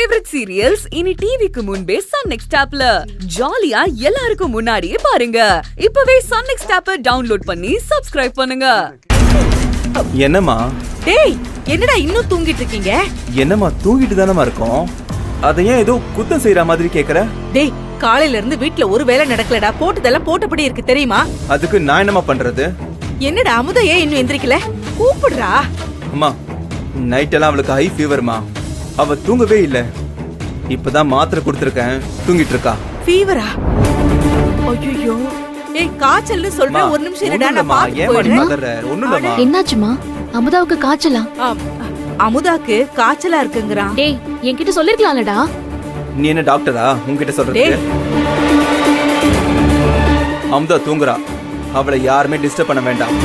Favourite serials இனி டிவிக்கு முன்பே சன் நெக்ஸ்ட் ஆப்ல ஜாலியா எல்லாருக்கும் முன்னாடியே பாருங்க. இப்பவே சன் நெக்ஸ்ட் ஆப்பை டவுன்லோட் பண்ணி சப்ஸ்கிரைப் பண்ணுங்க. என்னம்மா? டேய், என்னடா இன்னும் தூங்கிட்டு இருக்கீங்க? என்னம்மா தூங்கிட்டு தானமா இருக்கோம்? அத ஏன் ஏதோ குத்தம் செய்யற மாதிரி கேக்குற? டேய், காலையில இருந்து வீட்ல ஒரு வேலை நடக்கலடா. போட்டதெல்லாம் போட்டபடி இருக்கு தெரியுமா? அதுக்கு நான் என்னமா பண்றது? என்னடா அமுதா ஏன் இன்னும் எந்திரிக்கல? கூப்பிடுறா. அம்மா, நைட் எல்லாம் அவளுக்கு ஹை ஃபீவர்மா. அவ தூங்கவே இல்ல. இப்பதான் மாத்திரை கொடுத்திருக்கேன், தூங்கிட்டு இருக்கா. ஃபீவரா? ஐயோ. ஏய், காய்ச்சல்னு சொல்றேன், ஒரு நிமிஷம் இருடா, நான் பாத்து போறேன். என்னாச்சுமா? அமுதாவுக்கு காய்ச்சலா? அமுதாக்கு காய்ச்சலா இருக்குங்கறான். டேய், என்கிட்ட சொல்லிருக்கலாம்லடா. நீ என்ன டாக்டரா உன்கிட்ட சொல்றது? அமுதா தூங்குறா, அவளை யாருமே டிஸ்டர்ப் பண்ண வேண்டாம்.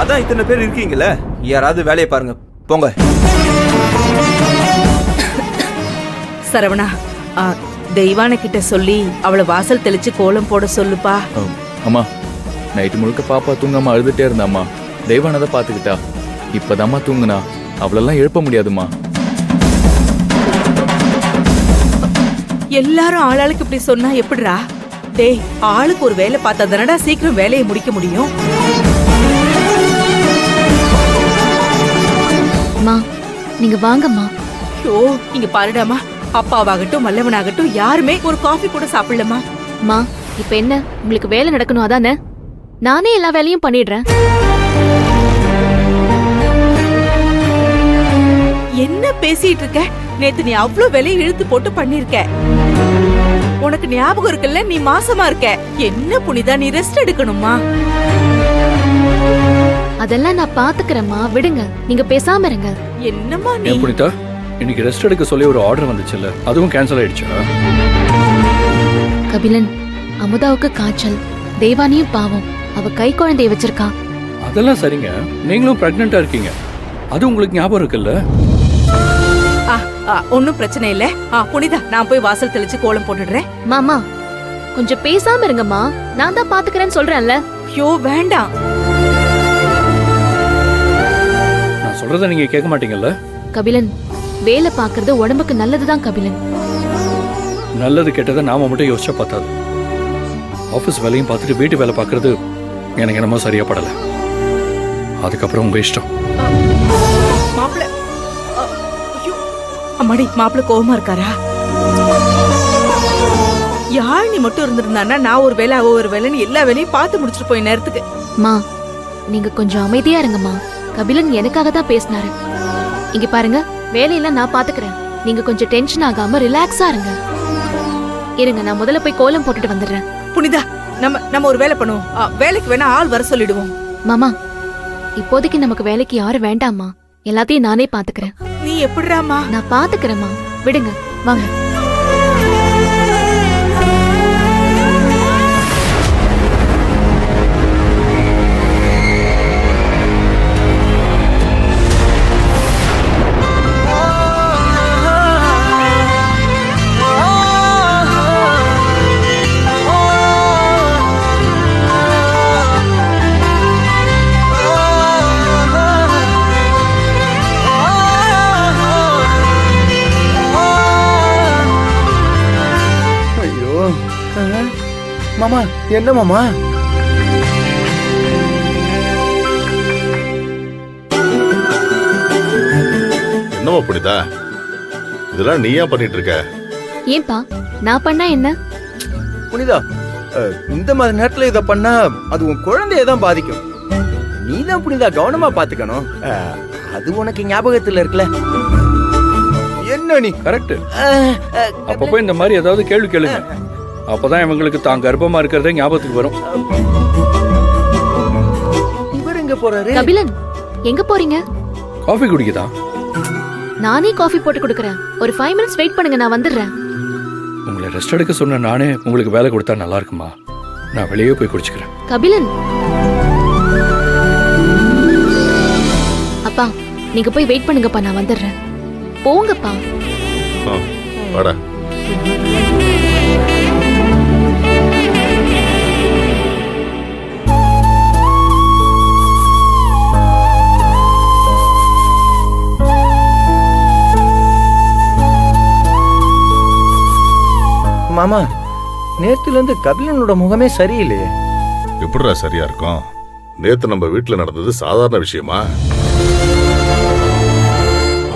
அதான் இத்தனை பேர் இருக்கீங்களே, யாராவது வேலையை பாருங்க, போங்க. சரவணா, தெய்வான கிட்ட சொல்லி அவளை வாசல் தெளிச்சு கோலம் போட சொல்லுப்பா. அம்மா, நைட்டு முழுக்க பாப்பா தூங்காம அழுதுட்டே இருந்தாம்மா. தெய்வானதை பாத்துக்கிட்டா. இப்பதாம்மா தூங்குனா. அவளெல்லாம் எழுப்ப முடியாதுமா. எல்லாரும் ஆளாளுக்கு இப்படி சொன்னா எப்படிடா? டேய், ஆளுக்கு ஒரு வேலை பார்த்தா தானடா சீக்கிரம் வேலையை முடிக்க முடியும். அம்மா, நீங்க வாங்கம்மா. ஐயோ, இங்க பாருடாமா, அப்பாவாகட்டும் மல்லவனாகட்டும் யாருமே ஒரு காஃபி கூட சாப்பிடலமா. அம்மா, இப்ப என்ன உங்களுக்கு வேலை நடக்கணும் அதானே? நானே எல்லா வேலையும் பண்ணிடுறேன். என்ன பேசிட்டு இருக்க? நேத்து நீ அவ்ளோ வேலையை இழுத்து போட்டு பண்ணிருக்க. உனக்கு ஞாபகம் இருக்குல்ல, நீ மாசமா இருக்க. என்ன புனிதா, நீ ரெஸ்ட் எடுக்கணுமா? அதெல்லாம் நான் பாத்துக்கிறேம்மா, விடுங்க. நீங்க பேசாம இருங்க. என்னம்மா நீ? ஏன் புனிதா, இன்னைக்கு ரெஸ்ட் எடுக்க சொல்லி ஒரு ஆர்டர் வந்துச்சுல்ல, அதுவும் கேன்சல் ஆயிடுச்சா? கபிலன், அமுதாவுக்கு காய்ச்சல். தெய்வானியும் பாவம், அவ கை குழந்தைய வச்சிருக்கா. அதெல்லாம் சரிங்க, நீங்களும் பிரெக்னெண்டா இருக்கீங்க, அது உங்களுக்கு ஞாபகம் இருக்குல்ல? ஒன்னும் பிரச்சனை இல்ல. புனிதா, நான் போய் வாசல் தெளிச்சு கோலம் போட்டுடுறேன். மாமா, கொஞ்சம் பேசாம இருங்கம்மா. நான் தான் பாத்துக்கிறேன்னு சொல்றேன்ல. ஐயோ, வேண்டாம். நான் சொல்றத நீங்க கேட்க மாட்டீங்கல்ல? கபிலன், வேலை பாக்குறது உடம்புக்கு நல்லதுதான் கபிலன். நல்லது கெட்டதை நாம மட்டும் யோசிச்சா பார்த்தாது. ஆபீஸ் வேலையும் பார்த்துட்டு வீட்டு வேலை பார்க்கறது எனக்கு என்னமோ சரியா படல. அதுக்கப்புறம் உங்க இஷ்டம். மாப்பிள்ள, அம்மாடி, மாப்பிள்ள கோவமா இருக்காரா? யாழினி மட்டும் இருந்திருந்தானா நான் ஒரு வேலை அவ ஒரு வேலைன்னு எல்லா வேலையும் பார்த்து முடிச்சுட்டு போய் நேரத்துக்கு. மா, நீங்க கொஞ்சம் அமைதியா இருங்கம்மா. கபிலன் எனக்காக தான் பேசினாரு. இங்க பாருங்க, வேலையெல்லாம் நான் பாத்துக்கிறேன். நீங்க கொஞ்சம் டென்ஷன் ஆகாம ரிலாக்ஸா இருங்க. இருங்க, நான் முதல்ல போய் கோலம் போட்டுட்டு வந்துடுறேன். புனிதா, நம்ம ஒரு வேலை பண்ணுவோம். வேலைக்கு வேணா ஆள் வர சொல்லிடுவோம். மாமா, இப்போதைக்கு நமக்கு வேலைக்கு யாரும் வேண்டாமா. எல்லாத்தையும் நானே பாத்துக்கிறேன். நீ எப்படிராமா? நான் பாத்துக்கிறேம்மா, விடுங்க, வாங்க. மாமா, என்ன மாமா? என்னமா புனிதா, இதெல்லாம் நீ ஏன் பண்ணிட்டு இருக்க? ஏன்பா, நான் பண்ணா என்ன? புனிதா, இந்த மாதிரி நேரத்துல இத பண்ணா அது உன் குழந்தைய தான் பாதிக்கும். நீ தான் புனிதா கவனமா பாத்துக்கணும். அது உனக்கு ஞாபகத்துல இருக்குல்ல. என்ன நீ? கரெக்ட். அப்பப்போ இந்த மாதிரி ஏதாவது கேள்வி கேளுங்க. அப்பதான் இவங்களுக்கு தான் கர்ப்பமா இருக்கிறதே ஞாபகத்துக்கு வரும். இவர் எங்க போறாரு? கபிலன், எங்க போறீங்க? காஃபி குடிக்கதா? நானே காஃபி போட்டு கொடுக்கறேன். ஒரு 5 minutes வெயிட் பண்ணுங்க, நான் வந்துடுறேன். உங்களை ரெஸ்ட் எடுக்க சொன்ன நானே உங்களுக்கு வேலை கொடுத்தா நல்லா இருக்குமா? நான் வெளியே போய் குடிச்சுக்கிறேன். கபிலன், அப்பா, நீங்க போய் வெயிட் பண்ணுங்கப்பா, நான் வந்துடுறேன். போங்கப்பா. வாடா. மாமா நேத்துல இருந்து கபிலனோட முகமே சரியில்லையே. எப்படிடா சரியா இருக்கும்? நேத்து நம்ம வீட்டுல நடந்தது சாதாரண விஷயமா?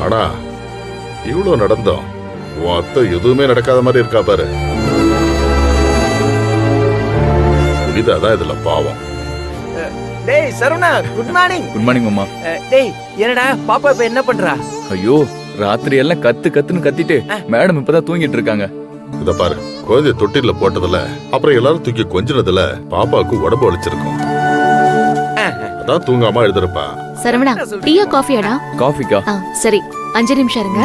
ஆனா இவ்வளவு நடந்தோம் உன் அத்தை எதுவுமே நடக்காத மாதிரி இருக்கா பாரு. புனிதாதான் இதுல பாவம். டேய் Saravana, good morning. Good morning அம்மா. டேய் என்னடா பாப்பா இப்ப என்ன பண்றா? ஐயோ, ராத்திரி எல்லாம் கத்துன்னு கத்திட்டு மேடம் இப்பதான் தூங்கிட்டு இருக்காங்க. இத பாரு, குழந்தைய தொட்டில போட்டதுல அப்புறம் எல்லாரும் தூக்கி கொஞ்சினதுல பாப்பாவுக்கு உடம்பு வலிச்சிருக்கும். அதான் தூங்காம எழுதிருப்பா. சரவணா, டீயா காஃபியாடா? காஃபிக்கா? சரி 5 நிமிஷம் இருங்க.